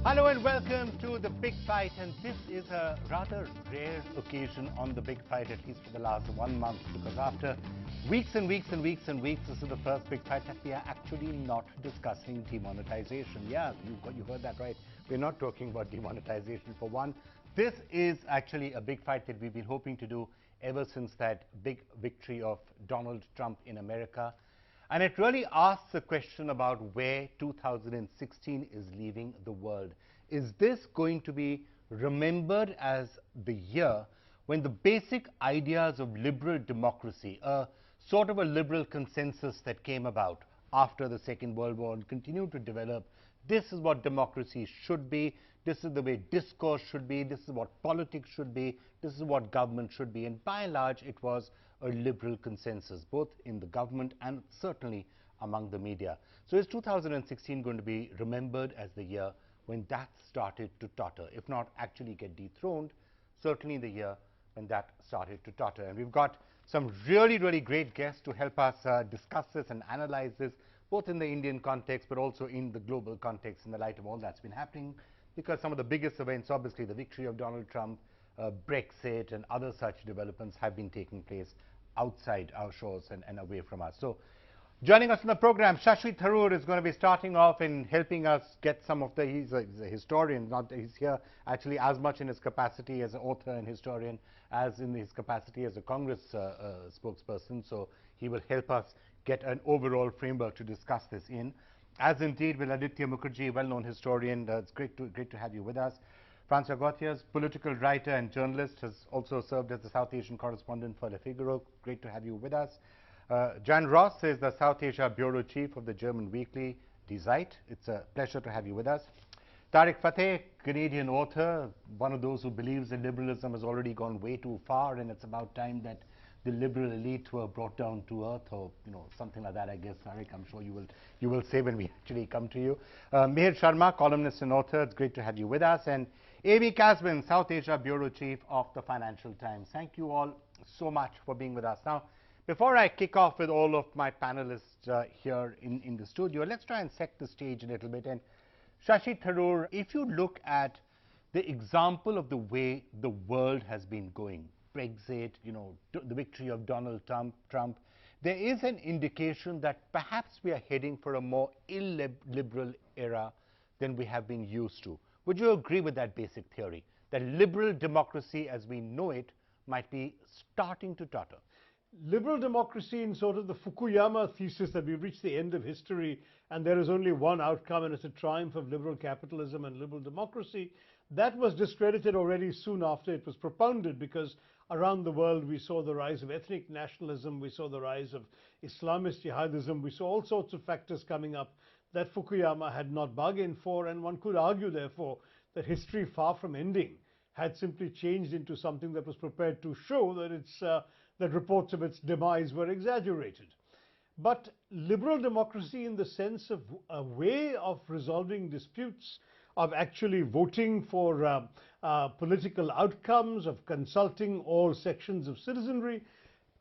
Hello and welcome to The Big Fight, and this is a rather rare occasion on The Big Fight, at least for the last 1 month, because after weeks and weeks and weeks and weeks, this is the first big fight that we are actually not discussing demonetization. Yeah, you heard that right. We're not talking about demonetization for one. This is actually a big fight that we've been hoping to do ever since that big victory of Donald Trump in America. And it really asks a question about where 2016 is leaving the world. Is this going to be remembered as the year when the basic ideas of liberal democracy, a sort of a liberal consensus that came about after the Second World War and continued to develop, this is what democracy should be, this is the way discourse should be, this is what politics should be, this is what government should be, and by and large it was a liberal consensus, both in the government and certainly among the media. So is 2016 going to be remembered as the year when that started to totter, if not actually get dethroned, certainly the year when that started to totter? And we've got some really, really great guests to help us discuss this and analyze this, both in the Indian context, but also in the global context in the light of all that's been happening, because some of the biggest events, obviously the victory of Donald Trump, Brexit and other such developments have been taking place outside our shores and away from us. So joining us in the program, Shashi Tharoor is going to be starting off in helping us get some of the, he's a historian, he's here actually as much in his capacity as an author and historian as in his capacity as a Congress spokesperson. So he will help us get an overall framework to discuss this in. As indeed will Aditya Mukherjee, well-known historian. It's great to have you with us. Francois Gauthier, political writer and journalist, has also served as the South Asian correspondent for Le Figaro. Great to have you with us. Jan Ross is the South Asia Bureau Chief of the German weekly Die Zeit. It's a pleasure to have you with us. Tariq Fateh, Canadian author, one of those who believes that liberalism has already gone way too far and it's about time that the liberal elite were brought down to earth, or something like that, I guess. Tariq, I'm sure you will say when we actually come to you. Mihir Sharma, columnist and author, it's great to have you with us. And Amy Kasvin, South Asia Bureau Chief of the Financial Times. Thank you all so much for being with us. Now, before I kick off with all of my panelists here in the studio, let's try and set the stage a little bit. And Shashi Tharoor, if you look at the example of the way the world has been going, Brexit, the victory of Donald Trump, there is an indication that perhaps we are heading for a more illiberal era than we have been used to. Would you agree with that basic theory, that liberal democracy as we know it might be starting to totter? Liberal democracy, in sort of the Fukuyama thesis that we've reached the end of history and there is only one outcome and it's a triumph of liberal capitalism and liberal democracy, that was discredited already soon after it was propounded, because around the world we saw the rise of ethnic nationalism, we saw the rise of Islamist jihadism, we saw all sorts of factors coming up that Fukuyama had not bargained for, and one could argue therefore that history, far from ending, had simply changed into something that was prepared to show that that reports of its demise were exaggerated. But liberal democracy, in the sense of a way of resolving disputes, of actually voting for political outcomes, of consulting all sections of citizenry,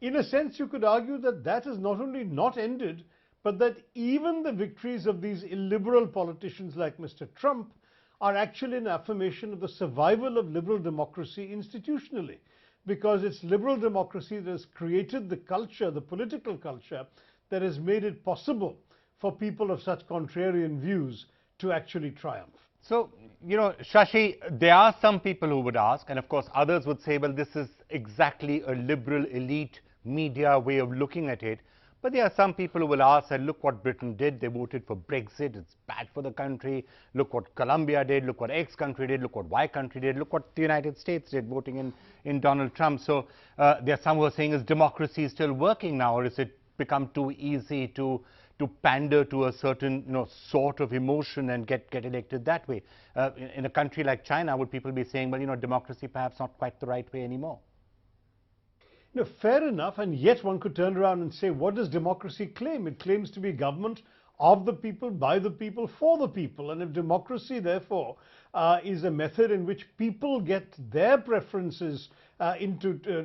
in a sense you could argue that that has not only not ended, but that even the victories of these illiberal politicians like Mr. Trump are actually an affirmation of the survival of liberal democracy institutionally, because it's liberal democracy that has created the culture, the political culture, that has made it possible for people of such contrarian views to actually triumph. So, Shashi, there are some people who would ask, and of course others would say, well, this is exactly a liberal elite media way of looking at it. But there are some people who will ask, and look what Britain did. They voted for Brexit. It's bad for the country. Look what Colombia did. Look what X country did. Look what Y country did. Look what the United States did, voting in Donald Trump. So there are some who are saying, is democracy still working now, or is it become too easy to pander to a certain sort of emotion and get elected that way? In a country like China, would people be saying, well, democracy perhaps not quite the right way anymore? No, fair enough, and yet one could turn around and say, what does democracy claim? It claims to be government of the people, by the people, for the people. And if democracy, therefore, is a method in which people get their preferences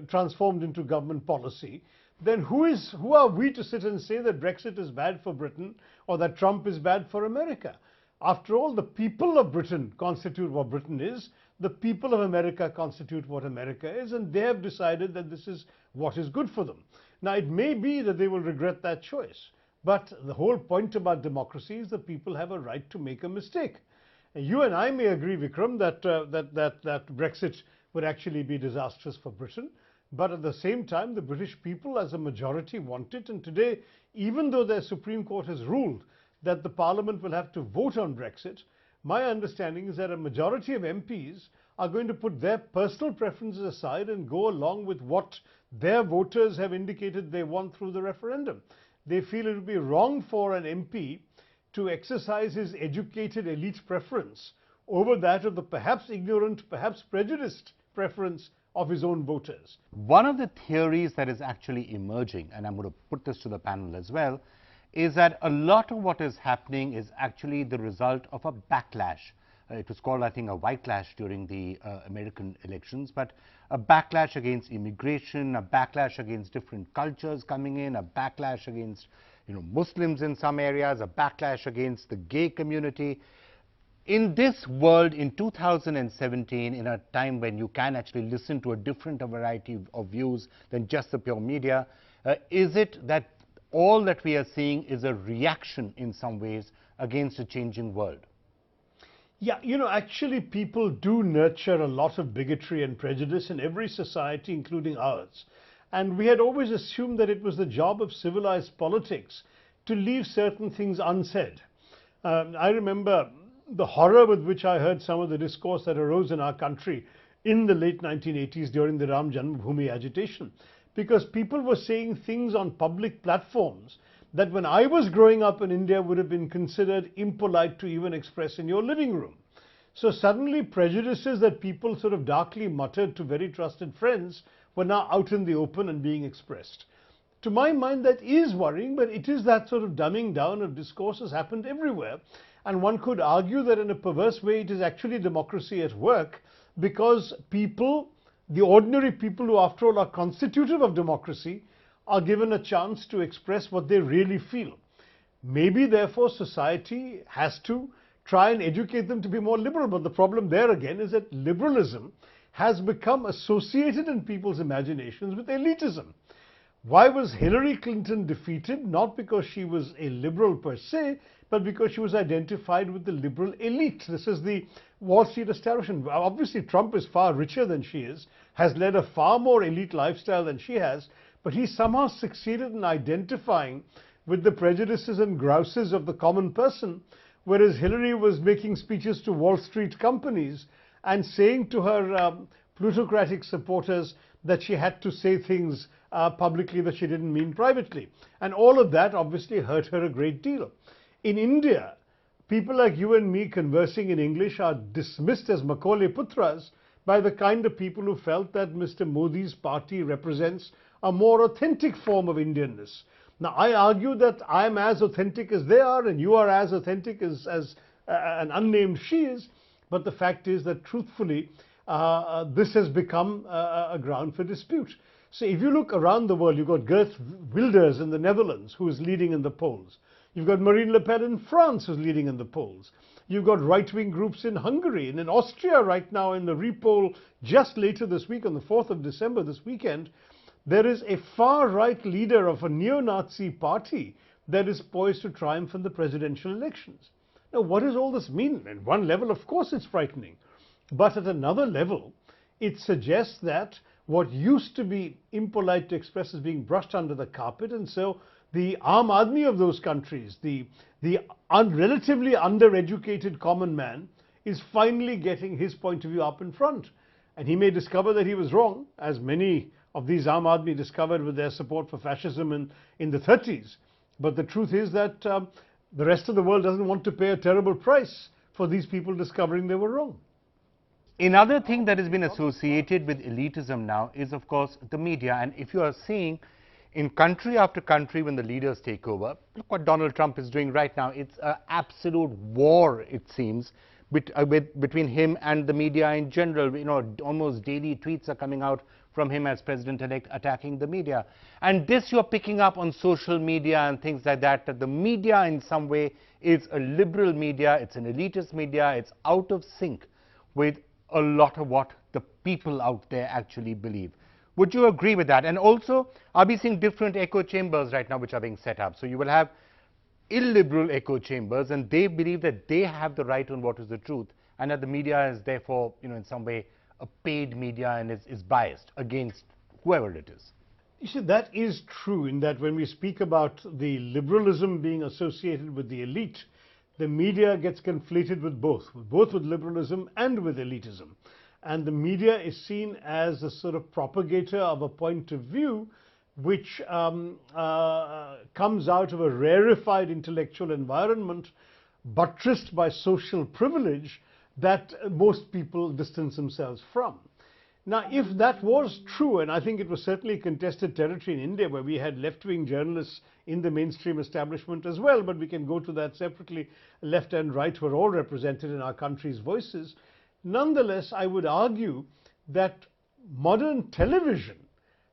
transformed into government policy, then who are we to sit and say that Brexit is bad for Britain or that Trump is bad for America? After all, the people of Britain constitute what Britain is, the people of America constitute what America is, and they have decided that this is what is good for them. Now, it may be that they will regret that choice, but the whole point about democracy is that people have a right to make a mistake. And you and I may agree, Vikram, that Brexit would actually be disastrous for Britain, but at the same time, the British people as a majority want it, and today, even though their Supreme Court has ruled that the Parliament will have to vote on Brexit, my understanding is that a majority of MPs are going to put their personal preferences aside and go along with what their voters have indicated they want through the referendum. They feel it would be wrong for an MP to exercise his educated elite preference over that of the perhaps ignorant, perhaps prejudiced preference of his own voters. One of the theories that is actually emerging, and I'm going to put this to the panel as well, is that a lot of what is happening is actually the result of a backlash. It was called, I think, a whitelash during the American elections, but a backlash against immigration, a backlash against different cultures coming in, a backlash against, Muslims in some areas, a backlash against the gay community. In this world, in 2017, in a time when you can actually listen to a different variety of views than just the pure media, is it that all that we are seeing is a reaction in some ways against a changing world? Yeah, actually people do nurture a lot of bigotry and prejudice in every society, including ours. And we had always assumed that it was the job of civilized politics to leave certain things unsaid. I remember the horror with which I heard some of the discourse that arose in our country in the late 1980s during the Ram Janmabhoomi agitation, because people were saying things on public platforms that when I was growing up in India would have been considered impolite to even express in your living room. So suddenly prejudices that people sort of darkly muttered to very trusted friends were now out in the open and being expressed. To my mind, that is worrying, but it is that sort of dumbing down of discourse has happened everywhere. And one could argue that in a perverse way it is actually democracy at work, because people, the ordinary people who after all are constitutive of democracy, are given a chance to express what they really feel. Maybe therefore society has to try and educate them to be more liberal, but the problem there again is that liberalism has become associated in people's imaginations with elitism. Why was Hillary Clinton defeated? Not because she was a liberal per se, but because she was identified with the liberal elite. This is the Wall Street establishment. Obviously Trump is far richer than she is, has led a far more elite lifestyle than she has, but he somehow succeeded in identifying with the prejudices and grouses of the common person, whereas Hillary was making speeches to Wall Street companies and saying to her plutocratic supporters that she had to say things publicly that she didn't mean privately. And all of that obviously hurt her a great deal. In India, people like you and me conversing in English are dismissed as Macaulay Putras by the kind of people who felt that Mr. Modi's party represents a more authentic form of Indianness. Now, I argue that I'm as authentic as they are, and you are as authentic as an unnamed she is, but the fact is that truthfully, this has become a ground for dispute. So if you look around the world, you've got Geert Wilders in the Netherlands, who is leading in the polls. You've got Marine Le Pen in France, who's leading in the polls. You've got right-wing groups in Hungary, and in Austria right now in the re-poll just later this week, on the 4th of December, this weekend, there is a far-right leader of a neo-Nazi party that is poised to triumph in the presidential elections. Now, what does all this mean? At one level, of course, it's frightening. But at another level, it suggests that what used to be impolite to express is being brushed under the carpet, and so the Aam Aadmi of those countries, the relatively undereducated common man, is finally getting his point of view up in front. And he may discover that he was wrong, as many of these Aam Aadmi discovered with their support for fascism in the 30s. But the truth is that the rest of the world doesn't want to pay a terrible price for these people discovering they were wrong. Another thing that has been associated with elitism now is, of course, the media. And if you are seeing in country after country when the leaders take over, look what Donald Trump is doing right now. It's an absolute war, it seems, between him and the media in general. You know, almost daily tweets are coming out from him as president-elect attacking the media. And this you're picking up on social media and things like that, that the media in some way is a liberal media, it's an elitist media, it's out of sync with a lot of what the people out there actually believe. Would you agree with that? And also, are we seeing different echo chambers right now which are being set up? So you will have illiberal echo chambers, and they believe that they have the right on what is the truth, and that the media is therefore, you know, in some way a paid media and is biased against whoever it is. You see, that is true in that when we speak about the liberalism being associated with the elite, the media gets conflated with both with liberalism and with elitism. And the media is seen as a sort of propagator of a point of view which comes out of a rarefied intellectual environment buttressed by social privilege that most people distance themselves from. Now, if that was true, and I think it was certainly contested territory in India where we had left-wing journalists in the mainstream establishment as well, but we can go to that separately. Left and right were all represented in our country's voices. Nonetheless, I would argue that modern television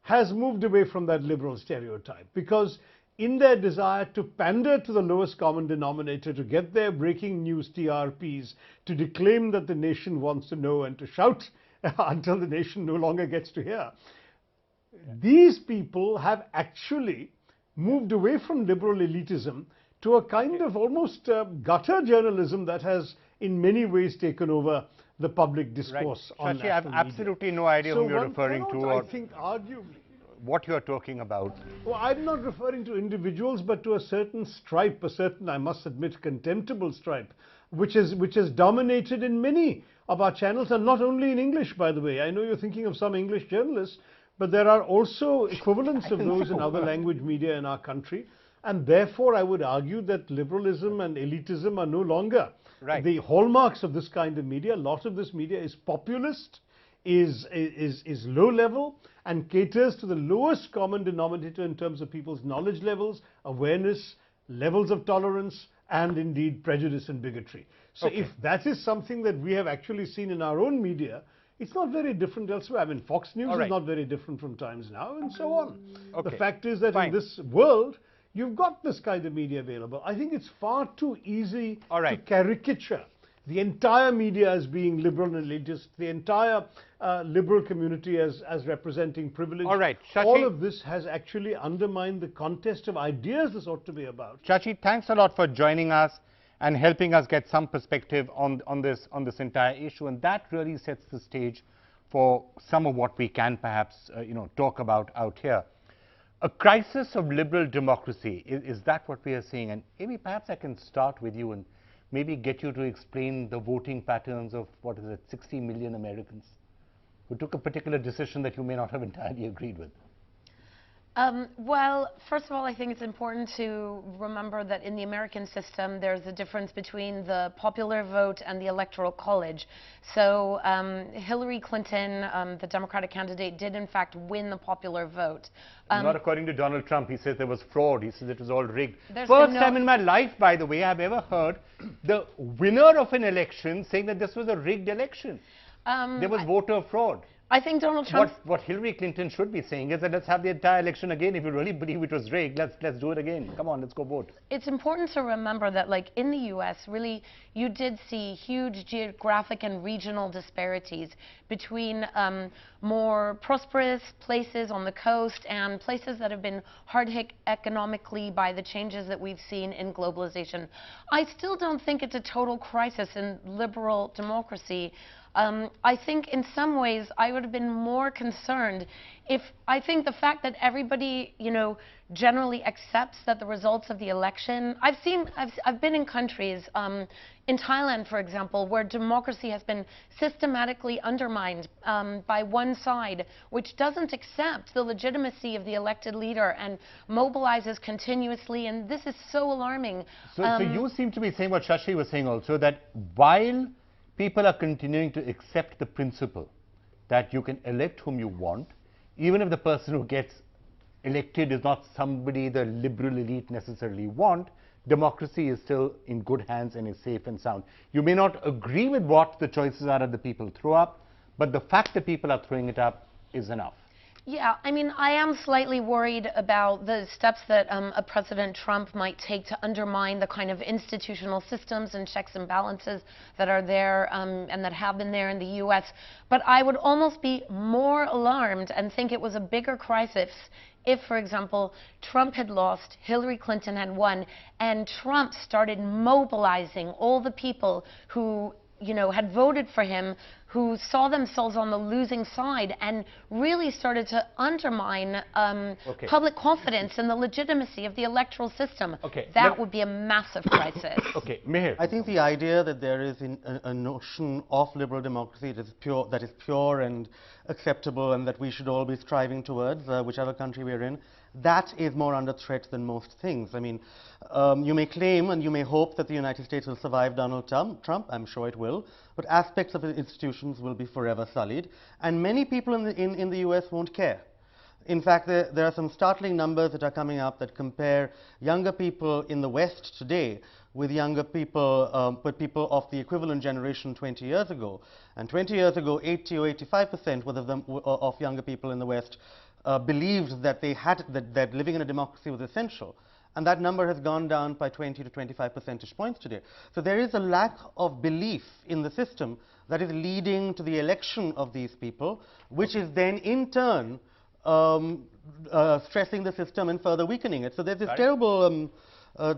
has moved away from that liberal stereotype, because in their desire to pander to the lowest common denominator, to get their breaking news TRPs, to declaim that the nation wants to know and to shout until the nation no longer gets to hear, these people have actually moved away from liberal elitism to a kind of almost gutter journalism that has in many ways taken over the public discourse on Shashi, I have absolutely no idea whom you're referring to, or I think arguably what you're talking about. Well, I'm not referring to individuals, but to a certain stripe, a certain, I must admit, contemptible stripe, which has dominated in many of our channels, and not only in English, by the way. I know you're thinking of some English journalists, but there are also equivalents of those in other language media in our country, and therefore I would argue that liberalism and elitism are no longer the hallmarks of this kind of media. A lot of this media is populist, is low level, and caters to the lowest common denominator in terms of people's knowledge levels, awareness, levels of tolerance, and indeed prejudice and bigotry. So if that is something that we have actually seen in our own media, it's not very different elsewhere. I mean, Fox News is not very different from Times Now, and so on. The fact is that in this world, you've got this kind of media available. I think it's far too easy to caricature the entire media as being liberal and elitist, the entire liberal community as representing privilege. All of this has actually undermined the contest of ideas this ought to be about. Shashi, thanks a lot for joining us and helping us get some perspective on this entire issue, and that really sets the stage for some of what we can perhaps talk about out here. A crisis of liberal democracy, is that what we are seeing? And maybe perhaps I can start with you and maybe get you to explain the voting patterns of, 60 million Americans who took a particular decision that you may not have entirely agreed with. Well, first of all, I think it's important to remember that in the American system, there's a difference between the popular vote and the electoral college. So Hillary Clinton, the Democratic candidate, did in fact win the popular vote. Not according to Donald Trump. He says there was fraud. He says it was all rigged. First time in my life, by the way, I've ever heard the winner of an election saying that this was a rigged election. There was voter fraud. I think Donald Trump... What Hillary Clinton should be saying is that let's have the entire election again. If you really believe it was rigged, let's do it again. Come on, let's go vote. It's important to remember that, like, in the U.S., really, you did see huge geographic and regional disparities between more prosperous places on the coast and places that have been hard hit economically by the changes that we've seen in globalization. I still don't think it's a total crisis in liberal democracy. I think in some ways I would have been more concerned if I think the fact that everybody, generally accepts that the results of the election. I've been in countries, in Thailand, for example, where democracy has been systematically undermined by one side, which doesn't accept the legitimacy of the elected leader and mobilizes continuously, and this is so alarming. So you seem to be saying what Shashi was saying also, that while people are continuing to accept the principle that you can elect whom you want, even if the person who gets elected is not somebody the liberal elite necessarily want, democracy is still in good hands and is safe and sound. You may not agree with what the choices are that the people throw up, but the fact that people are throwing it up is enough. Yeah, I mean, I am slightly worried about the steps that a President Trump might take to undermine the kind of institutional systems and checks and balances that are there and that have been there in the U.S. But I would almost be more alarmed and think it was a bigger crisis if, for example, Trump had lost, Hillary Clinton had won, and Trump started mobilizing all the people who had voted for him, who saw themselves on the losing side, and really started to undermine public confidence in the legitimacy of the electoral system. That would be a massive crisis. Mihir. I think the idea that there is a notion of liberal democracy that is pure and acceptable and that we should all be striving towards, whichever country we're in, that is more under threat than most things. I mean, you may claim and you may hope that the United States will survive Donald Trump. I'm sure it will. But aspects of its institutions will be forever sullied. And many people in the US won't care. In fact, there are some startling numbers that are coming up that compare younger people in the West today with younger people, but people of the equivalent generation 20 years ago. And 20 years ago, 80 or 85% of younger people in the West believed that that living in a democracy was essential. And that number has gone down by 20 to 25 percentage points today. So there is a lack of belief in the system that is leading to the election of these people, which is then in turn stressing the system and further weakening it. So there's this terrible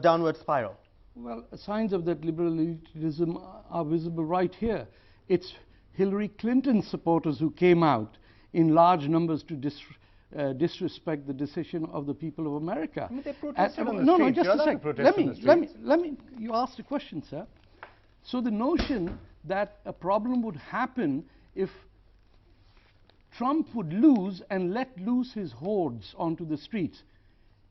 downward spiral. Well, signs of that liberal elitism are visible right here. It's Hillary Clinton supporters who came out in large numbers to disrespect the decision of the people of America. I mean, they protested on the streets. No, just a second. Let me, you asked a question, sir. So the notion that a problem would happen if Trump would lose and let loose his hordes onto the streets.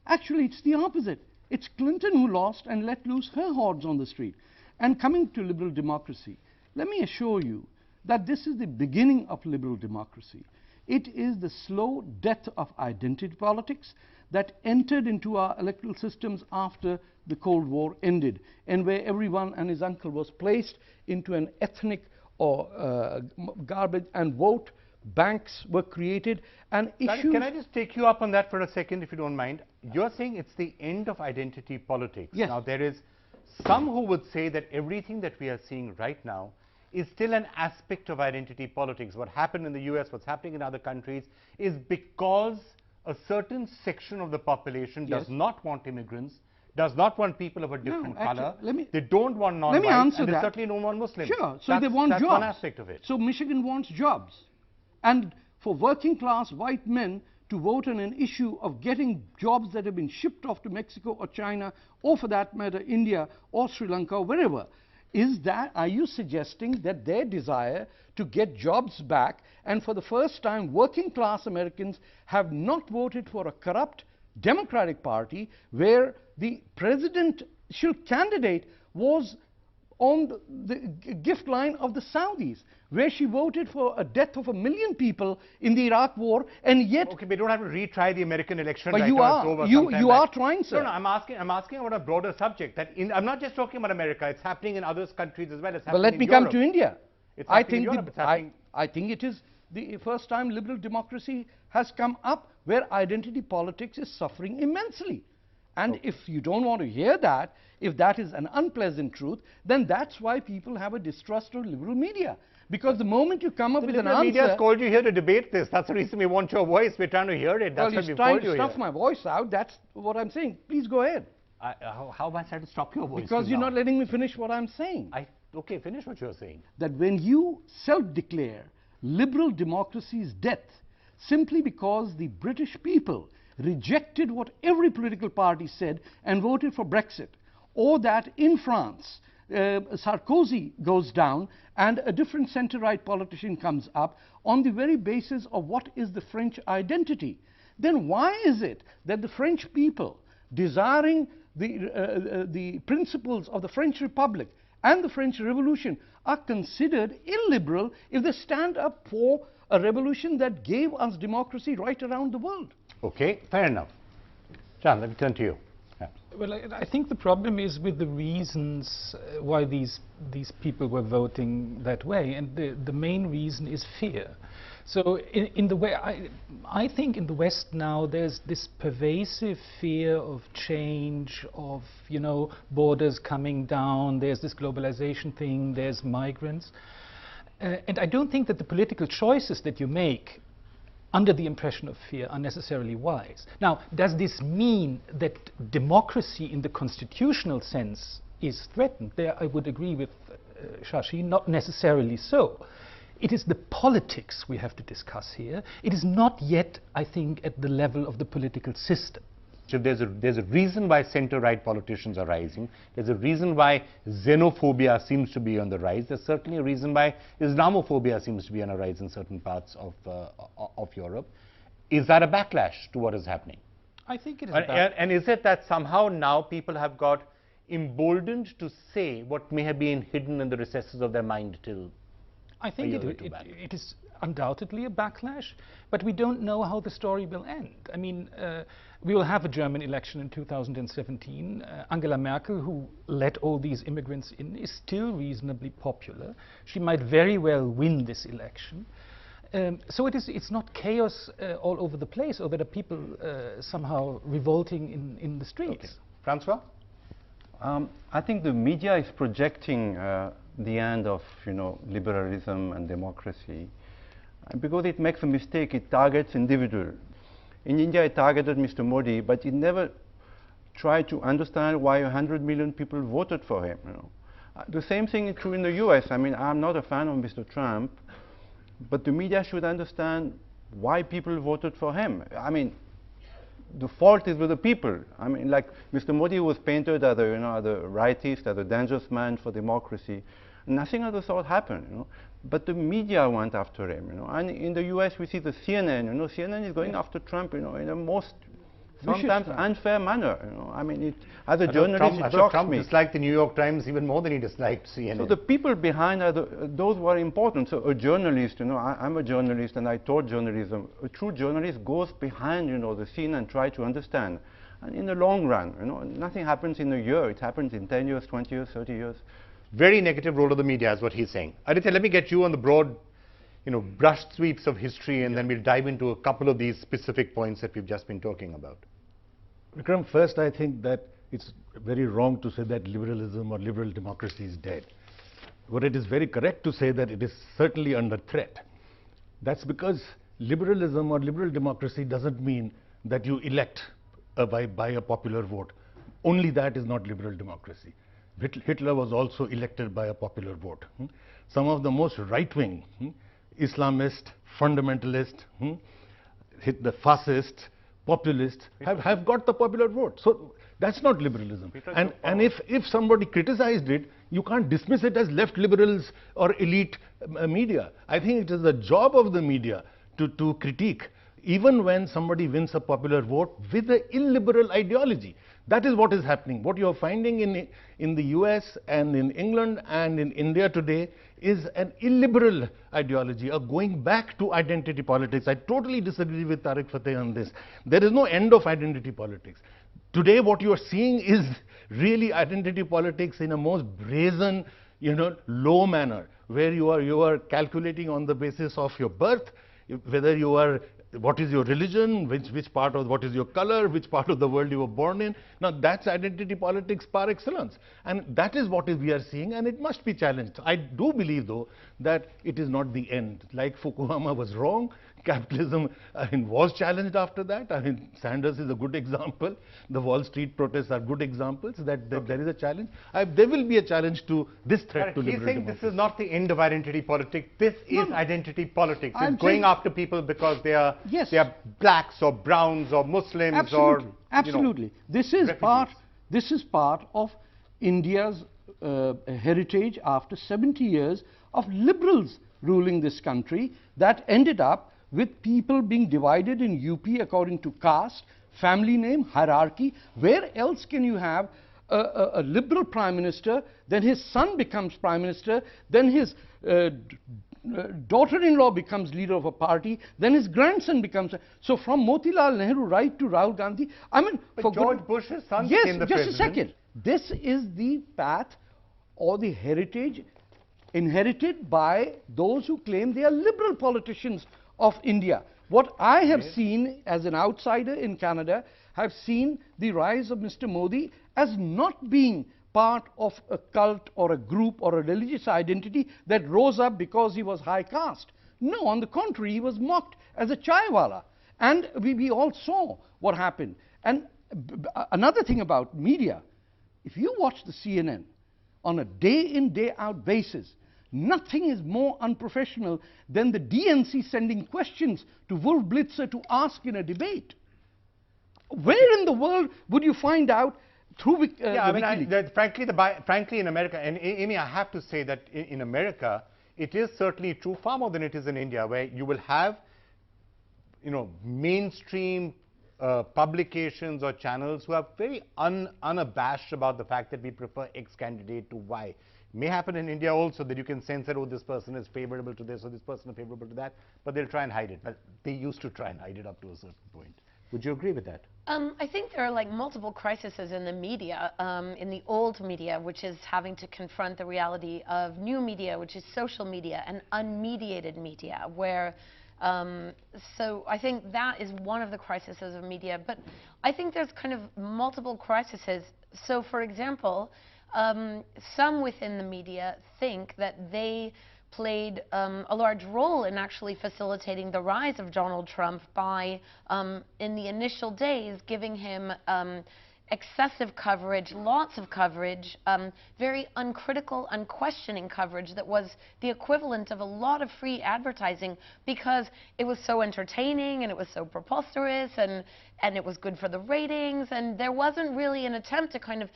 Actually, it's the opposite. It's Clinton who lost and let loose her hordes on the street. And coming to liberal democracy, let me assure you that this is the beginning of liberal democracy. It is the slow death of identity politics that entered into our electoral systems after the Cold War ended, and where everyone and his uncle was placed into an ethnic or garbage and vote banks were created, and issues... Can I just take you up on that for a second, if you don't mind? You're saying it's the end of identity politics. Yes. Now, there is some who would say that everything that we are seeing right now is still an aspect of identity politics. What happened in the US, what's happening in other countries, is because a certain section of the population does not want immigrants, does not want people of a different color. They don't want non-whites, and they certainly don't want Muslims. Sure, so they want jobs. That's one aspect of it. So Michigan wants jobs. And for working class white men to vote on an issue of getting jobs that have been shipped off to Mexico or China, or for that matter India or Sri Lanka or wherever, are you suggesting that their desire to get jobs back, and for the first time working class Americans have not voted for a corrupt Democratic Party where the presidential candidate was on the gift line of the Saudis, where she voted for a death of 1 million people in the Iraq war, and yet... Okay, we don't have to retry the American election. But right you now. are. You are trying, sir. No, I'm asking about a broader subject. I'm not just talking about America. It's happening in other countries as well. It's happening let me come to India. It's I think I think it is the first time liberal democracy has come up where identity politics is suffering immensely. And if you don't want to hear that, if that is an unpleasant truth, then that's why people have a distrust of liberal media. Because the moment you come up with an answer... The media has called you here to debate this. That's the reason we want your voice. We're trying to hear it. That's why we've called you here. Well, he's trying to stuff my voice out. That's what I'm saying. Please go ahead. How am I trying to stop your voice? Because you're not letting me finish what I'm saying. Okay, finish what you're saying. That when you self-declare liberal democracy's death simply because the British people rejected what every political party said and voted for Brexit, or that in France Sarkozy goes down and a different centre-right politician comes up on the very basis of what is the French identity, then why is it that the French people, desiring the principles of the French Republic and the French Revolution, are considered illiberal if they stand up for a revolution that gave us democracy right around the world? Okay, fair enough. John, let me turn to you. Well, I think the problem is with the reasons why these people were voting that way, and the main reason is fear. So in the way, I think in the West now there's this pervasive fear of change, of, you know, borders coming down, there's this globalization thing, there's migrants. And I don't think that the political choices that you make under the impression of fear are necessarily wise. Now, does this mean that democracy in the constitutional sense is threatened? There I would agree with Shashi, not necessarily so. It is the politics we have to discuss here. It is not yet, I think, at the level of the political system. So there's a reason why center-right politicians are rising. There's a reason why xenophobia seems to be on the rise. There's certainly a reason why Islamophobia seems to be on a rise in certain parts of Europe. Is that a backlash to what is happening? I think it is. And is it that somehow now people have got emboldened to say what may have been hidden in the recesses of their mind till I think it is undoubtedly a backlash, but we don't know how the story will end. I mean, we will have a German election in 2017. Angela Merkel, who let all these immigrants in, is still reasonably popular. She might very well win this election. So it's not chaos all over the place, or that are people somehow revolting in the streets. Okay. Francois? I think the media is projecting the end of, you know, liberalism and democracy, because it makes a mistake. It targets individual. In India, it targeted Mr. Modi, but it never tried to understand why 100 million people voted for him. You know, the same thing is true in the U.S. I mean, I'm not a fan of Mr. Trump, but the media should understand why people voted for him. I mean, the fault is with the people. I mean, like Mr. Modi was painted as a, you know, as a rightist, as a dangerous man for democracy. Nothing of the sort happened, you know. But the media went after him, you know. And in the U.S., we see the CNN, you know. CNN is going after Trump, you know, in a most sometimes unfair manner, you know. I mean, as a journalist, it shocks Trump me. disliked the New York Times even more than he disliked CNN. So the people behind are those were important. So a journalist, you know, I'm a journalist and I taught journalism. A true journalist goes behind, you know, the scene and try to understand. And in the long run, you know, nothing happens in a year. It happens in 10 years, 20 years, 30 years. Very negative role of the media is what he's saying. Aditya, let me get you on the broad, you know, brush sweeps of history, and then we'll dive into a couple of these specific points that we've just been talking about. Vikram, first I think that it's very wrong to say that liberalism or liberal democracy is dead. But it is very correct to say that it is certainly under threat. That's because liberalism or liberal democracy doesn't mean that you elect by a popular vote. Only that is not liberal democracy. Hitler was also elected by a popular vote. Some of the most right-wing, Islamist, fundamentalist, the fascist, populist have got the popular vote. So that's not liberalism. And if somebody criticized it, you can't dismiss it as left liberals or elite media. I think it is the job of the media to critique, even when somebody wins a popular vote with an illiberal ideology. That is what is happening. What you are finding in the US and in England and in India today is an illiberal ideology, a going back to identity politics. I totally disagree with Tariq Fateh on this. There is no end of identity politics. Today what you are seeing is really identity politics in a most brazen, you know, low manner, where you are calculating on the basis of your birth, whether you are, what is your religion, which part of, what is your color, which part of the world you were born in. Now that's identity politics par excellence, and that is what we are seeing, and it must be challenged. I do believe though that it is not the end. Like Fukushima was wrong, capitalism was challenged after that. I mean, Sanders is a good example. The Wall Street protests are good examples that there is a challenge. There will be a challenge to this threat to liberal democracy. He's saying this is not the end of identity politics. This is identity politics. It's going after people because they are blacks or browns or Muslims or absolutely. You know, this is part of India's heritage after 70 years of liberals ruling this country, that ended up with people being divided in UP according to caste, family name, hierarchy. Where else can you have a liberal prime minister, then his son becomes prime minister, then his daughter-in-law becomes leader of a party, then his grandson becomes. So from Motilal Nehru right to Rahul Gandhi, I mean, But for George Bush's son yes, became the just president. a second. This is the path or the heritage inherited by those who claim they are liberal politicians of India. What I have seen as an outsider in Canada, have seen the rise of Mr. Modi as not being part of a cult or a group or a religious identity that rose up because he was high caste. No, on the contrary, he was mocked as a chaiwala. And we all saw what happened. And another thing about media, if you watch the CNN on a day-in, day-out basis, nothing is more unprofessional than the DNC sending questions to Wolf Blitzer to ask in a debate. Where in the world would you find out through frankly, in America, and Amy, I have to say that in America, it is certainly true, far more than it is in India, where you will have, mainstream publications or channels who are very unabashed about the fact that we prefer X candidate to Y. May happen in India also that you can sense that, oh, this person is favorable to this or this person is favorable to that, but they'll try and hide it. But they used to try and hide it up to a certain point. Would you agree with that? I think there are like multiple crises in the media, in the old media, which is having to confront the reality of new media, which is social media and unmediated media, where so I think that is one of the crises of media. But I think there's kind of multiple crises. So, for example, some within the media think that they played a large role in actually facilitating the rise of Donald Trump by, in the initial days, giving him excessive coverage, lots of coverage, very uncritical, unquestioning coverage that was the equivalent of a lot of free advertising because it was so entertaining and it was so preposterous and it was good for the ratings, and there wasn't really an attempt to kind of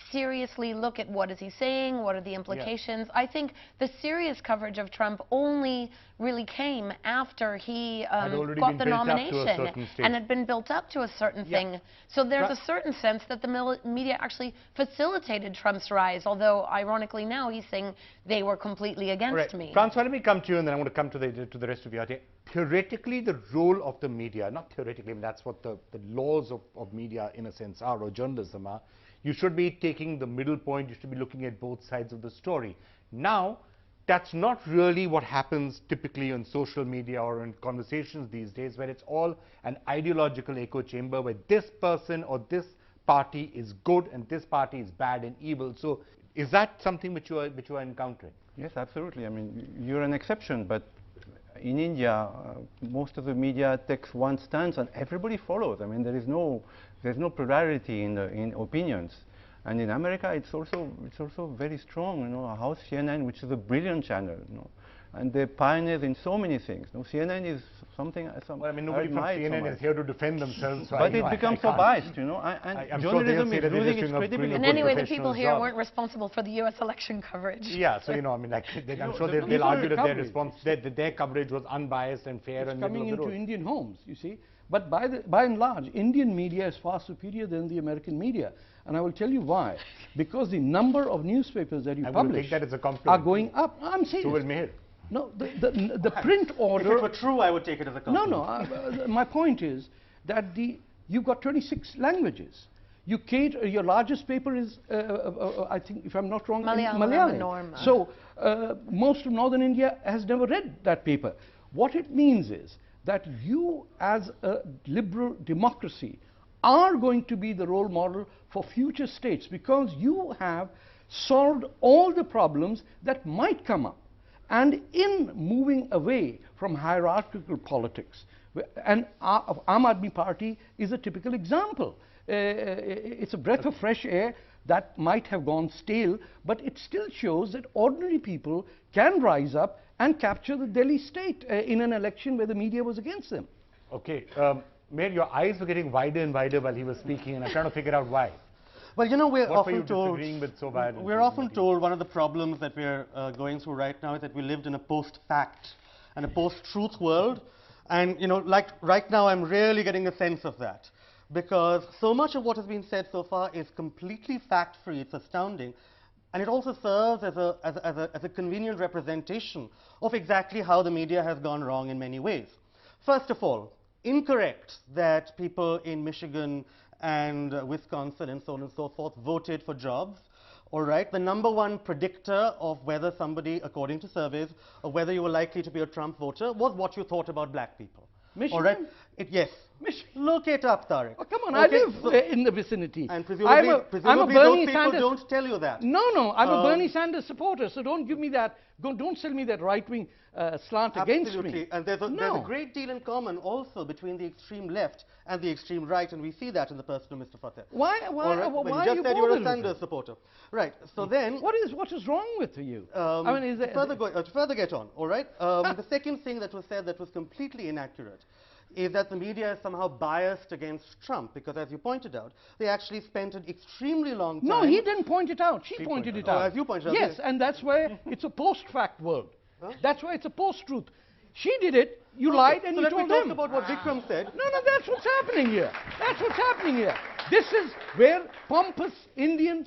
seriously look at what is he saying, what are the implications. I think the serious coverage of Trump only really came after he got the nomination and had been built up to a certain thing. So there's a certain sense that the media actually facilitated Trump's rise, although ironically now he's saying they were completely against me. Francois, let me come to you and then I want to come to the rest of you. Theoretically, the role of the media, not theoretically, but that's what the laws of media in a sense are, or journalism are, you should be taking the middle point, you should be looking at both sides of the story. Now, that's not really what happens typically on social media or in conversations these days, where it's all an ideological echo chamber where this person or this party is good and this party is bad and evil. So is that something which you are encountering? Yes, absolutely. I mean, you're an exception, but in India, most of the media takes one stance and everybody follows. I mean, there's no plurality in opinions. And in America, it's also very strong. House CNN, which is a brilliant channel, and they're pioneers in so many things. CNN is something. Well, I mean, nobody from CNN is here to defend themselves. So but it becomes so biased, and journalism is losing its credibility. And anyway, the people here weren't responsible for the U.S. election coverage. Yeah, so I mean, I'm sure they'll argue that their coverage was unbiased and fair and coming into Indian homes, you see. But by and large, Indian media is far superior than the American media. And I will tell you why. Because the number of newspapers that you publish are going up. I'm serious. So will Meher. No, the print order... If it were true, I would take it as a compliment. No, my point is that you've got 26 languages. You cater, your largest paper is, I think, if I'm not wrong, Malayalam. So most of northern India has never read that paper. What it means is that you, as a liberal democracy, are going to be the role model for future states because you have solved all the problems that might come up. And in moving away from hierarchical politics, and Aam Aadmi Party is a typical example. It's a breath of fresh air that might have gone stale, but it still shows that ordinary people can rise up and capture the Delhi state in an election where the media was against them. Okay. Meher, your eyes were getting wider and wider while he was speaking, and I'm trying to figure out why. Well, we're what often told, we're often told one of the problems that we're going through right now is that we lived in a post-fact and a post-truth world. And, like right now, I'm really getting a sense of that. Because so much of what has been said so far is completely fact-free. It's astounding. And it also serves as a convenient representation of exactly how the media has gone wrong in many ways. First of all, incorrect that people in Michigan and Wisconsin and so on and so forth voted for jobs. All right, the number one predictor of whether somebody, according to surveys, or whether you were likely to be a Trump voter was what you thought about black people. Michigan? All right, yes. Michigan. Look it up, Tariq. Oh, come on, Okay, I live in the vicinity. And presumably, I'm a those Bernie people Sanders. don't tell you that. No, I'm a Bernie Sanders supporter, so don't give me that, don't sell me that right-wing slant against me. Absolutely, and there's a great deal in common also between the extreme left and the extreme right, and we see that in the person of Mr. Fateh. Why Well, are you just you said you're a bothered with Sanders it? supporter. Right, so then... What is wrong with you? I mean, is to further get on, all right? The second thing that was said that was completely inaccurate is that the media is somehow biased against Trump, because as you pointed out, they actually spent an extremely long time... No, he didn't point it out. She pointed it out. Oh, as you pointed out. Yes, and that's why it's a post-fact world. Huh? That's why it's a post-truth. She did it, you lied, and so you let told me talk him. about what Vikram said. No, that's what's happening here. That's what's happening here. This is where pompous Indian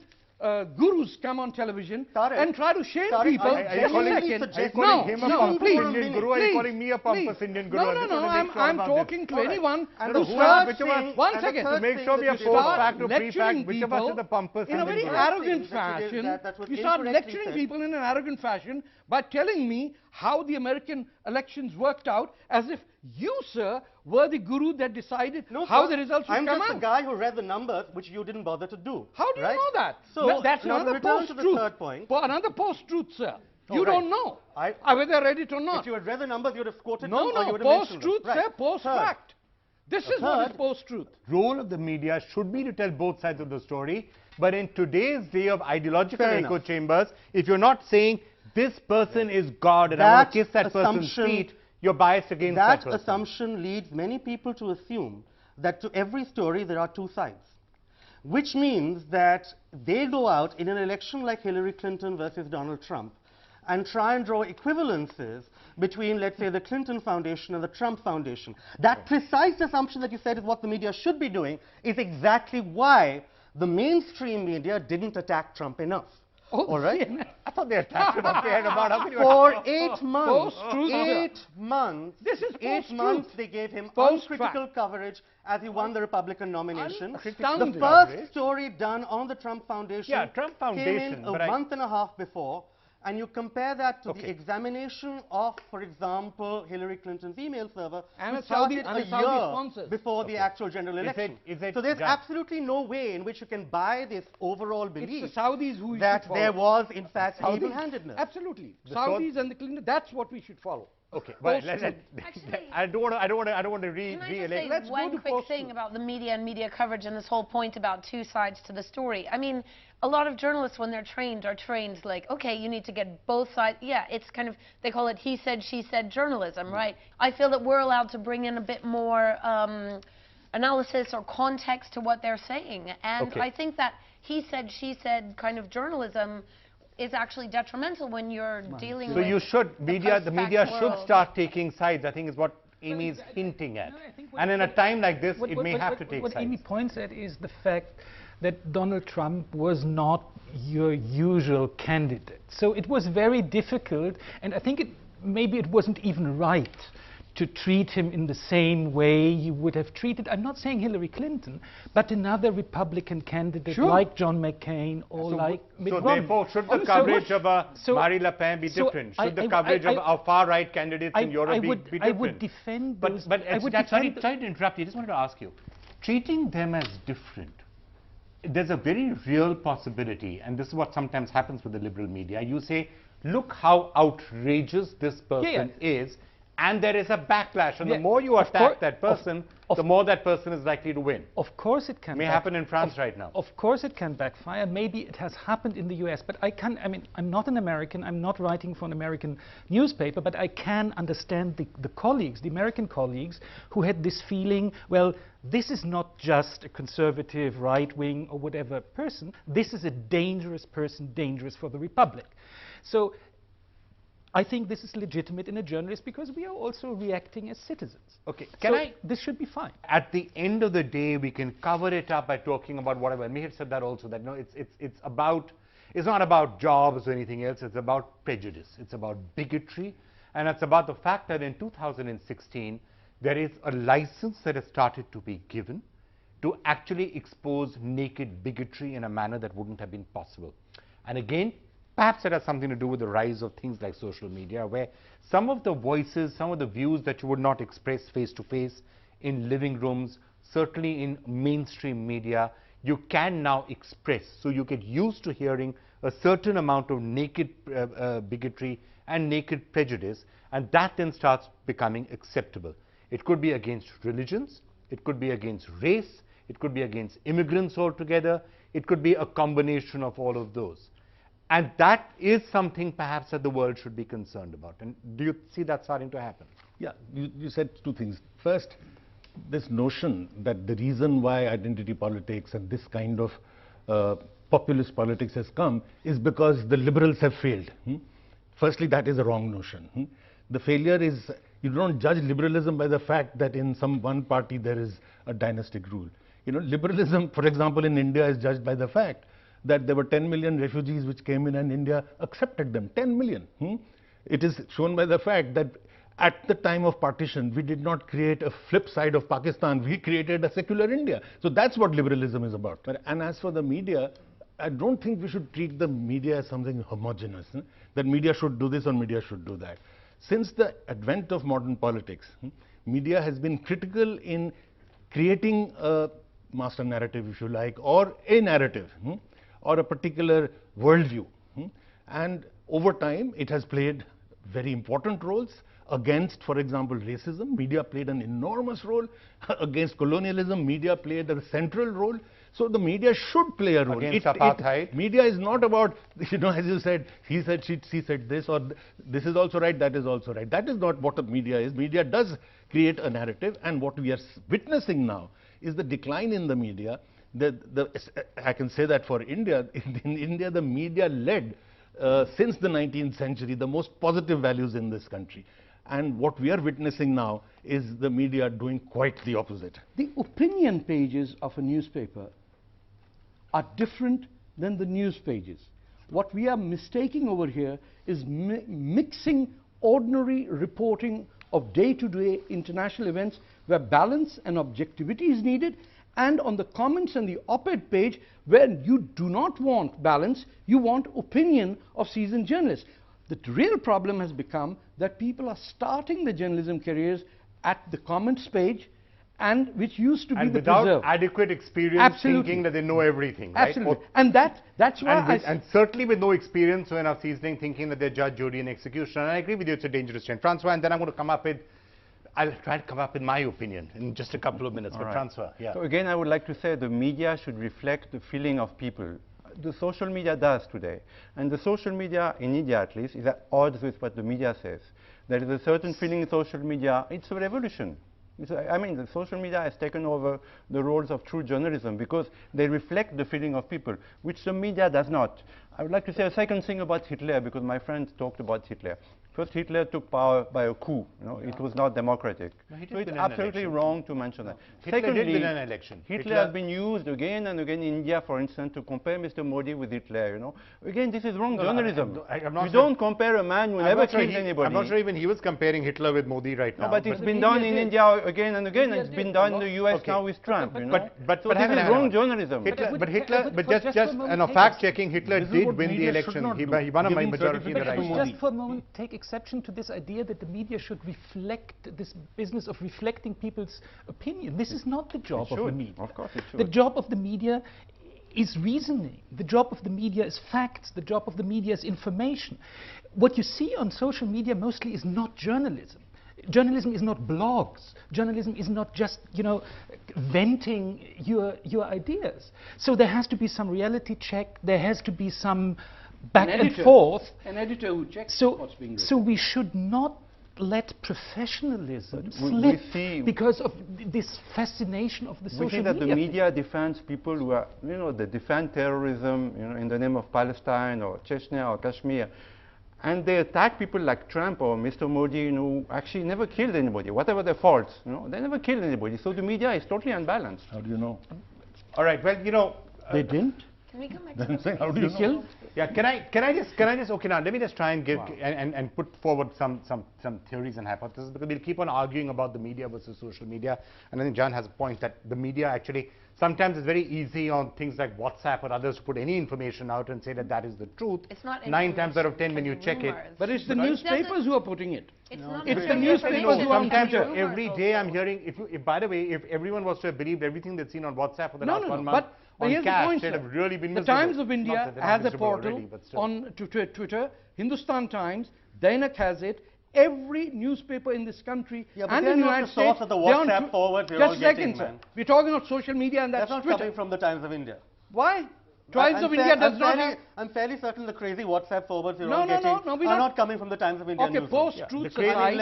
gurus come on television and try to shame people. Are you calling him a pompous Indian guru, or are you calling me a pompous Indian guru? No, I'm talking to anyone who starts one second, to make sure we are post-fact or pre-fact, which of us is the pompous in a very arrogant fashion. You start lecturing people in an arrogant fashion by telling me how the American elections worked out, as if you, sir, were the guru that decided how the results would come out. I'm just a guy who read the numbers, which you didn't bother to do. How do you know that? So that's another post-truth. Another post-truth, sir. You don't know whether I read it or not. If you had read the numbers, you would have quoted them, or you would have mentioned them. Post-truth, sir, post-fact. This is what is post-truth. Role of the media should be to tell both sides of the story, but in today's day of ideological echo chambers, if you're not saying this person is God and I want to kiss that person's feet, you're biased against that person. That assumption leads many people to assume that to every story there are two sides, which means that they go out in an election like Hillary Clinton versus Donald Trump and try and draw equivalences between, let's say, the Clinton Foundation and the Trump Foundation. That precise assumption that you said is what the media should be doing is exactly why the mainstream media didn't attack Trump enough. Oh, all right? I thought they attacked him up there about how for 8 months. 8 months. This is 8 months they gave him uncritical coverage as he won the Republican nomination. The first story done on the Trump Foundation, came in a month and a half before. And you compare that to the examination of, for example, Hillary Clinton's email server, which started a year before the actual general election. So there's absolutely no way in which you can buy this overall belief that there was, in fact, evil-handedness. Absolutely. Saudis and the Clinton, that's what we should follow. Okay, but I don't want to re-elect. Let's say one quick thing about the media and media coverage and this whole point about two sides to the story. I mean, a lot of journalists, when they're trained, are trained like, okay, you need to get both sides. Yeah, it's kind of, they call it he said, she said journalism, right? I feel that we're allowed to bring in a bit more analysis or context to what they're saying. And I think that he said, she said kind of journalism is actually detrimental when you're dealing with you should, the media should start taking sides, I think is what Amy is hinting at. And in a time like this, it may have to take sides. What Amy points at is the fact that Donald Trump was not your usual candidate. So it was very difficult, and I think maybe it wasn't even right to treat him in the same way you would have treated, I'm not saying Hillary Clinton, but another Republican candidate like John McCain or like Mitt Romney. So therefore, should the coverage of Marine Le Pen be different? Should the coverage of far-right candidates in Europe be different? I would defend those. But sorry to interrupt you, I just wanted to ask you, treating them as different, there's a very real possibility, and this is what sometimes happens with the liberal media. You say, look how outrageous this person is, and there is a backlash, and the more you attack that person, the more that person is likely to win. Of course it can. May happen in France right now. Of course it can backfire. Maybe it has happened in the US, but I mean, I'm not an American, I'm not writing for an American newspaper, but I can understand the colleagues, the American colleagues, who had this feeling, well, this is not just a conservative, right-wing, or whatever person, this is a dangerous person, dangerous for the Republic. So I think this is legitimate in a journalist because we are also reacting as citizens. Okay, this should be fine. At the end of the day, we can cover it up by talking about whatever. I may have said that also, that no, it's about It's not about jobs or anything else. It's about prejudice. It's about bigotry. And it's about the fact that in 2016, there is a license that has started to be given to actually expose naked bigotry in a manner that wouldn't have been possible. And again, perhaps it has something to do with the rise of things like social media, where some of the voices, some of the views that you would not express face to face in living rooms, certainly in mainstream media, you can now express. So you get used to hearing a certain amount of naked bigotry and naked prejudice, and that then starts becoming acceptable. It could be against religions, it could be against race, it could be against immigrants altogether, it could be a combination of all of those. And that is something perhaps that the world should be concerned about. And do you see that starting to happen? Yeah, you said two things. First, this notion that the reason why identity politics and this kind of populist politics has come is because the liberals have failed. Firstly, that is a wrong notion. The failure is, you don't judge liberalism by the fact that in some one party there is a dynastic rule. You know, liberalism, for example, in India is judged by the fact that there were 10 million refugees which came in and India accepted them, 10 million. It is shown by the fact that at the time of partition, we did not create a flip side of Pakistan, we created a secular India. So that's what liberalism is about. And as for the media, I don't think we should treat the media as something homogeneous, that media should do this or media should do that. Since the advent of modern politics, media has been critical in creating a master narrative, if you like, or a narrative, or a particular worldview. And over time, it has played very important roles against, for example, racism. Media played an enormous role. Against colonialism, media played a central role. So the media should play a role. Against apartheid. Media is not about, you know, as you said, he said, she said this, or this is also right, that is also right. That is not what a media is. Media does create a narrative, and what we are witnessing now is the decline in the media. I can say that for India. In India, the media led, since the 19th century, the most positive values in this country. And what we are witnessing now is the media doing quite the opposite. The opinion pages of a newspaper are different than the news pages. What we are mistaking over here is mixing ordinary reporting of day-to-day international events where balance and objectivity is needed, and on the comments and the op-ed page where you do not want balance, you want opinion of seasoned journalists. The real problem has become that people are starting their journalism careers at the comments page, and which used to be the without preserve. adequate experience, Absolutely. thinking that they know everything. Absolutely. Right? And that's why and certainly with no experience when of seasoning, thinking that they're judge, jury and executioner. And I agree with you, it's a dangerous trend. Francois, and then I'm going to come up with, I'll try to come up with my opinion in just a couple of minutes. But right. Francois, yeah. So again, I would like to say the media should reflect the feeling of people. The social media does today. And the social media, in India at least, is at odds with what the media says. There is a certain feeling in social media, it's a revolution. I mean, the social media has taken over the roles of true journalism because they reflect the feeling of people, which the media does not. I would like to say a second thing about Hitler, because my friend talked about Hitler. First, Hitler took power by a coup. You know, it was not democratic. So it's absolutely wrong to mention that. Hitler did win an election. Hitler has been used again and again in India, for instance, to compare Mr. Modi with Hitler. You know, again, this is wrong journalism. You don't compare a man who never killed anybody. I'm not sure even he was comparing Hitler with Modi right now. No, but it's been done in India again and again. It's been done in the US now with Trump. You know? But so this is wrong journalism. But just fact-checking, Hitler did win the election. He won a majority in the right. Just for a moment, take exception to this idea that the media should reflect this business of reflecting people's opinion. This is not the job of the media. Of course it should. The job of the media is reasoning. The job of the media is facts. The job of the media is information. What you see on social media mostly is not journalism. Journalism is not blogs. Journalism is not just, you know, venting your ideas. So there has to be some reality check. There has to be some back and forth. An editor who checks what's being written. So we should not let professionalism slip because of this fascination of the social media. We think that the media defends people who are, you know, they defend terrorism, you know, in the name of Palestine or Chechnya or Kashmir. And they attack people like Trump or Mr. Modi, you know, who actually never killed anybody, whatever their faults, you know, they never killed anybody. So the media is totally unbalanced. How do you know? All right, well, you know. They didn't? Can we come back Then to I'm saying, how do you know? Nikhil? Yeah, can I just okay, now let me just try and give and put forward some theories and hypotheses, because we'll keep on arguing about the media versus social media, and I think John has a point that the media actually sometimes it's very easy on things like WhatsApp or others to put any information out and say that that is the truth. It's not 9 times out of 10 when you it's check it. rumors. But it's the But it newspapers doesn't- who are putting it. It's not It's the information. newspapers who are Sometimes Twitter. every day I'm hearing, if by the way, if everyone was to have believed everything they'd seen on WhatsApp for the No, last no, 1 no. month But on here's the cash, point, they'd sir. have really been The miserable. Times of Not India that they're not has a miserable portal already, but still. on Twitter. Hindustan Times, Dainak has it. Every newspaper in this country Yeah, but and they're in the not United the source States, of the they're on WhatsApp forward we're Just all a second, getting, sir. man. We're talking about social media, and that's That's not Twitter. coming from the Times of India. Why? Times of India does not have... I'm fairly certain the crazy WhatsApp forwards we're No, all no, getting no, we're are not- not coming from the Times of India. Okay, newsroom. post-truth The crazy- aside,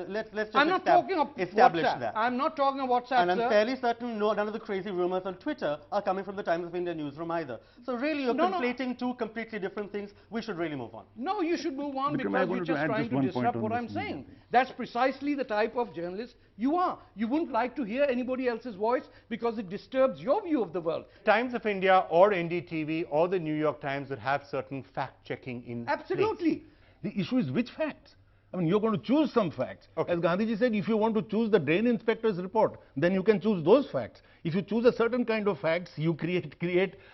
let's just I'm not talking of establish WhatsApp. that. I'm not talking of WhatsApp, And I'm sir. fairly certain none of the crazy rumors on Twitter are coming from the Times of India newsroom either. So really you're No, no. conflating two completely different things. We should really move on. No, you should move on Vikram, I because wanted you're to just add trying just to one point disrupt on what this I'm media. saying. That's precisely the type of journalist you are. You wouldn't like to hear anybody else's voice because it disturbs your view of the world. Times of India or NDTV or the New York Times would have certain fact-checking in place. Absolutely. The issue is which facts? I mean, you're going to choose some facts. Okay. As Gandhiji said, if you want to choose the drain inspector's report, then you can choose those facts. If you choose a certain kind of facts, you create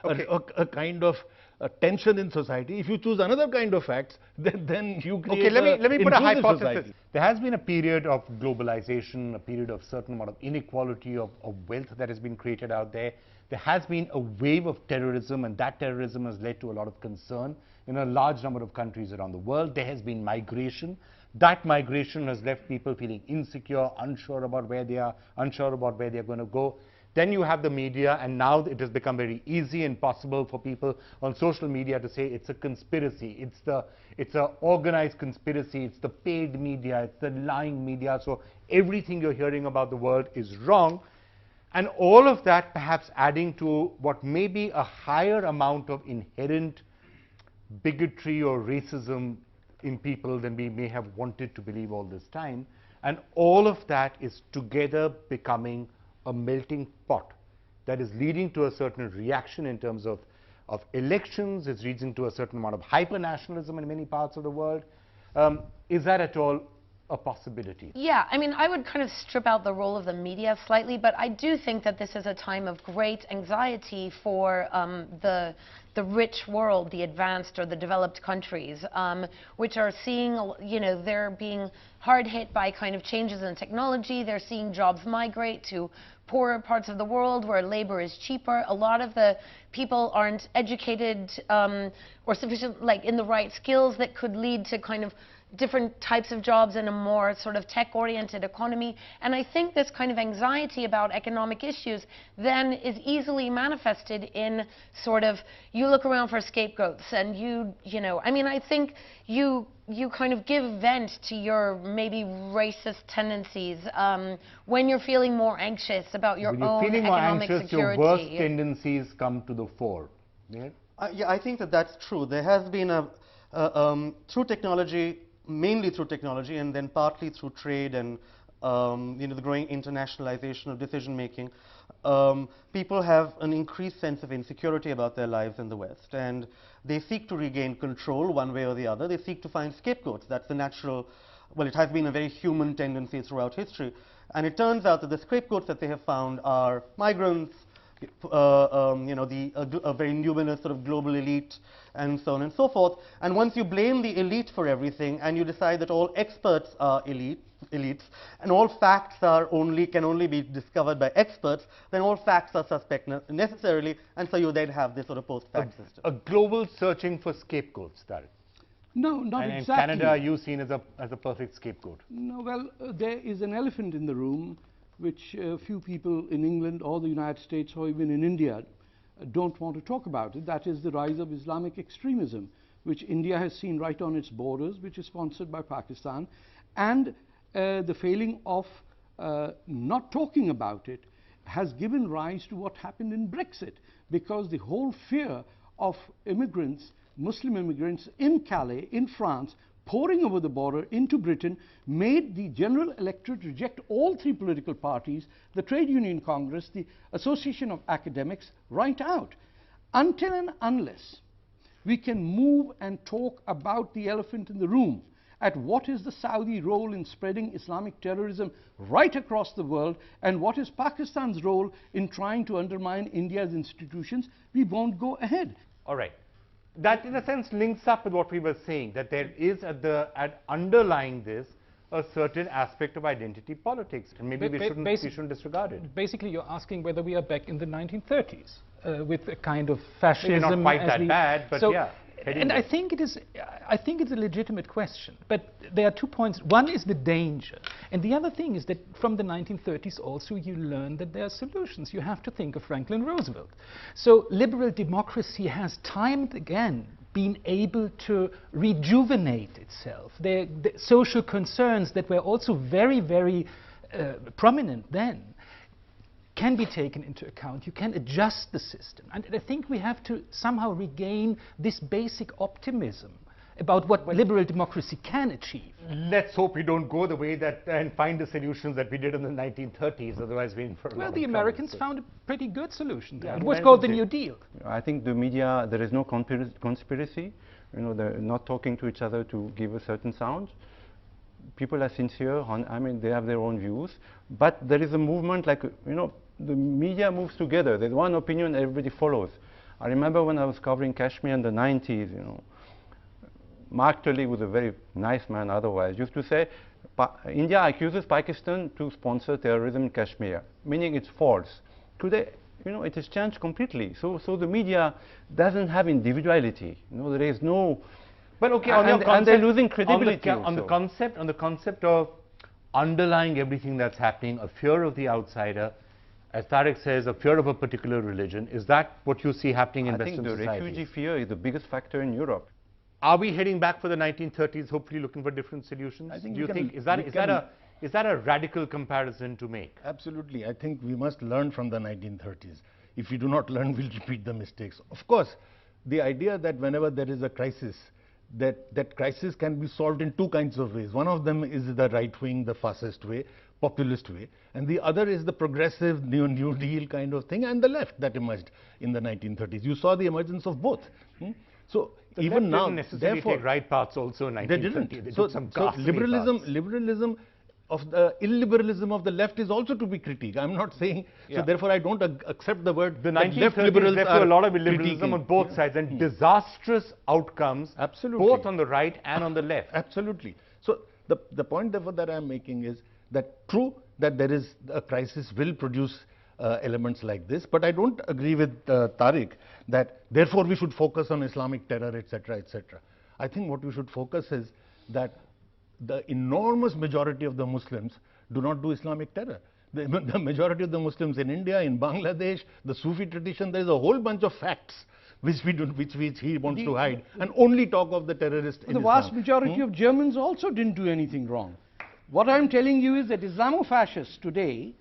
Okay. a kind of tension in society. If you choose another kind of facts, then you create Okay, let me put a inclusive hypothesis. society. There has been a period of globalization, a period of certain amount of inequality of wealth that has been created out there. There has been a wave of terrorism, and that terrorism has led to a lot of concern in a large number of countries around the world. There has been migration. That migration has left people feeling insecure, unsure about where they are, unsure about where they're going to go. Then you have the media, and now it has become very easy and possible for people on social media to say it's a conspiracy, it's a organized conspiracy, it's the paid media, it's the lying media, so everything you're hearing about the world is wrong. And all of that perhaps adding to what may be a higher amount of inherent bigotry or racism in people than we may have wanted to believe all this time. And all of that is together becoming a melting pot that is leading to a certain reaction in terms of elections, it's leading to a certain amount of hyper-nationalism in many parts of the world. Is that at all a possibility? Yeah, I mean, I would kind of strip out the role of the media slightly, but I do think that this is a time of great anxiety for the rich world, the advanced or the developed countries, which are seeing, you know, they're being hard hit by kind of changes in technology. They're seeing jobs migrate to poorer parts of the world where labor is cheaper. A lot of the people aren't educated or sufficient, like, in the right skills that could lead to kind of different types of jobs in a more sort of tech-oriented economy. And I think this kind of anxiety about economic issues then is easily manifested in sort of, you look around for scapegoats and you know, I mean, I think you kind of give vent to your maybe racist tendencies when you're feeling more anxious about your When you're own feeling more economic anxious, security. your worst tendencies come to the fore. Yeah? Yeah, I think that that's true. There has been through technology, mainly through technology, and then partly through trade and you know, the growing internationalization of decision making, people have an increased sense of insecurity about their lives in the West, and they seek to regain control one way or the other. They seek to find scapegoats. That's the natural, well, it has been a very human tendency throughout history, and it turns out that the scapegoats that they have found are migrants, you know, a very numinous sort of global elite, and so on and so forth. And once you blame the elite for everything, and you decide that all experts are elites, and all facts can only be discovered by experts, then all facts are suspect necessarily, and so you then have this sort of post-fact system. A global searching for scapegoats, Tariq. No, not And exactly. in Canada, are you seen as a perfect scapegoat? No, well, there is an elephant in the room which few people in England or the United States or even in India don't want to talk about it. That is the rise of Islamic extremism, which India has seen right on its borders, which is sponsored by Pakistan, and the failing of not talking about it has given rise to what happened in Brexit, because the whole fear of immigrants, Muslim immigrants in Calais, in France, pouring over the border into Britain, made the general electorate reject all three political parties, the Trade Union Congress, the Association of Academics, right out. until and unless we can move and talk about the elephant in the room, at what is the Saudi role in spreading Islamic terrorism right across the world, and what is Pakistan's role in trying to undermine India's institutions, we won't go ahead. All right. That in a sense links up with what we were saying, that there is at underlying this a certain aspect of identity politics, and maybe we shouldn't disregard it. Basically, you're asking whether we are back in the 1930s with a kind of fascism. Maybe not quite that bad, but so, yeah. And I think it's a legitimate question. But there are 2 points. One is the danger. And the other thing is that from the 1930s also you learn that there are solutions. You have to think of Franklin Roosevelt. So liberal democracy has time and again been able to rejuvenate itself. The social concerns that were also very, very prominent then can be taken into account. You can adjust the system. And I think we have to somehow regain this basic optimism about what liberal democracy can achieve. Let's hope we don't go the way that and find the solutions that we did in the 1930s, otherwise we're in for a lot of Well, the Americans found a pretty good solution there. Yeah, it was called the New Deal. I think the media, there is no conspiracy. You know, they're not talking to each other to give a certain sound. People are sincere. I mean, they have their own views. But there is a movement, like, you know, the media moves together. There's one opinion, everybody follows. I remember when I was covering Kashmir in the 90s, you know, Mark Tully was a very nice man otherwise, used to say, India accuses Pakistan to sponsor terrorism in Kashmir, meaning it's false. Today, you know, it has changed completely. So the media doesn't have individuality. You know, there is no... But okay, and they're losing credibility on the concept of underlying everything that's happening, a fear of the outsider, as Tariq says, a fear of a particular religion. Is that what you see happening in Western society? I think the refugee fear is the biggest factor in Europe. Are we heading back for the 1930s, hopefully looking for different solutions? I think Do you think is that a radical comparison to make? Absolutely. I think we must learn from the 1930s. If we do not learn, we'll repeat the mistakes. Of course, the idea that whenever there is a crisis, that crisis can be solved in two kinds of ways. One of them is the right wing, the fascist way, populist way, and the other is the progressive New Deal kind of thing, and the left that emerged in the 1930s. You saw the emergence of both. So the even now, didn't necessarily take right paths also in 1930. They took some liberalism of the illiberalism of the left is also to be critiqued. I'm not saying, so therefore I don't accept the word. The 1930s left a lot of illiberalism on both sides and disastrous outcomes, both on the right and on the left. Absolutely. So the point therefore that I'm making is that true that there is a crisis will produce elements like this, but I don't agree with Tariq that therefore we should focus on Islamic terror, etc., etc. I think what we should focus is that the enormous majority of the Muslims do not do Islamic terror. The majority of the Muslims in India, in Bangladesh, the Sufi tradition, there is a whole bunch of facts which he wants to hide and only talk of the terrorist in The vast majority of Germans also didn't do anything wrong. What I'm telling you is that Islamofascists today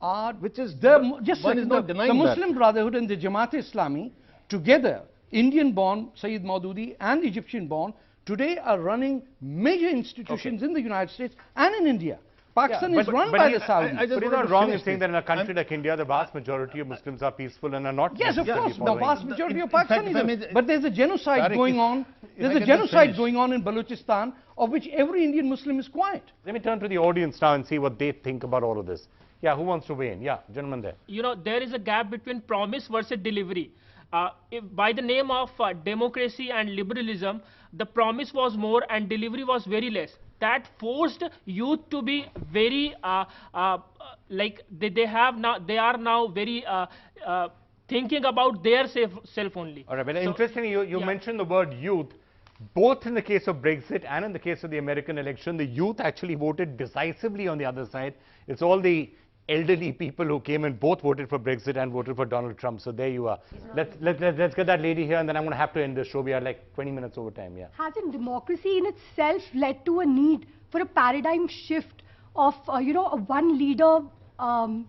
are, the Muslim Brotherhood and the Jamaat-e-Islami together, Indian-born Sayyid Maududi and Egyptian-born, today are running major institutions in the United States and in India. Pakistan is run by the Saudis. But he's not wrong in saying that in a country like India, the vast majority of Muslims are peaceful and are not. Yes, of course, the vast majority of Pakistanis. But there's a genocide going on. There's a genocide going on in Balochistan, of which every Indian Muslim is quiet. Let me turn to the audience now and see what they think about all of this. Yeah, who wants to weigh in? Yeah, gentleman there. You know, there is a gap between promise versus delivery. If by the name of democracy and liberalism, the promise was more and delivery was very less. That forced youth to be very like they are now very thinking about their self only. All right, but interestingly, you mentioned the word youth. Both in the case of Brexit and in the case of the American election, the youth actually voted decisively on the other side. It's all the elderly people who came and both voted for Brexit and voted for Donald Trump. So there you are. Let's get that lady here, and then I'm going to have to end the show. We are like 20 minutes over time. Yeah. Hasn't democracy in itself led to a need for a paradigm shift of one leader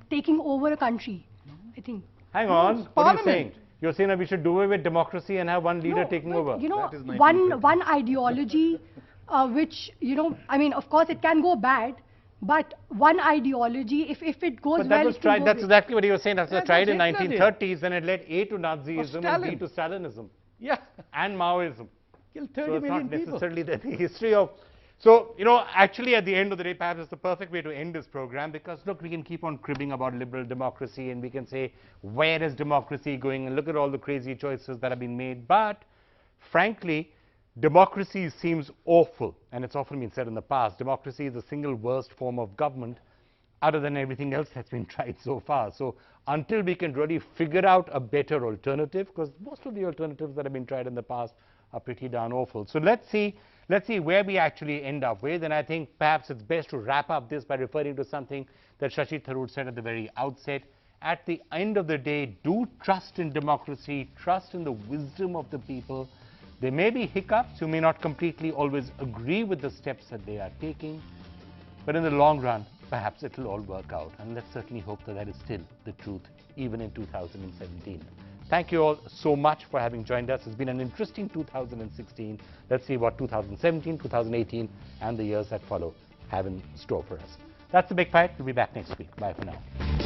taking over a country? I think. Hang on. What are you saying? You're saying that we should do away with democracy and have one leader taking over? You know, one ideology which, I mean, of course it can go bad, But one ideology, if it goes But well, that was it can tried. go That's big. exactly what he was saying. That's Yeah, tried in that's Hitler did. 1930s, and it led A to Nazism and B Stalin. to Stalinism Yeah, and Maoism. killed So 30 it's million not people. necessarily the history of. So, you know, actually at the end of the day, perhaps it's the perfect way to end this program, because look, we can keep on cribbing about liberal democracy and we can say, where is democracy going, and look at all the crazy choices that have been made. But frankly, democracy seems awful, and it's often been said in the past, democracy is the single worst form of government other than everything else that's been tried so far. So until we can really figure out a better alternative, because most of the alternatives that have been tried in the past are pretty darn awful. So let's see where we actually end up with. And I think perhaps it's best to wrap up this by referring to something that Shashi Tharoor said at the very outset. At the end of the day, do trust in democracy, trust in the wisdom of the people. There may be hiccups, you may not completely always agree with the steps that they are taking, but in the long run, perhaps it will all work out. And let's certainly hope that that is still the truth, even in 2017. Thank you all so much for having joined us. It's been an interesting 2016. Let's see what 2017, 2018, and the years that follow have in store for us. That's The Big Fight. We'll be back next week. Bye for now.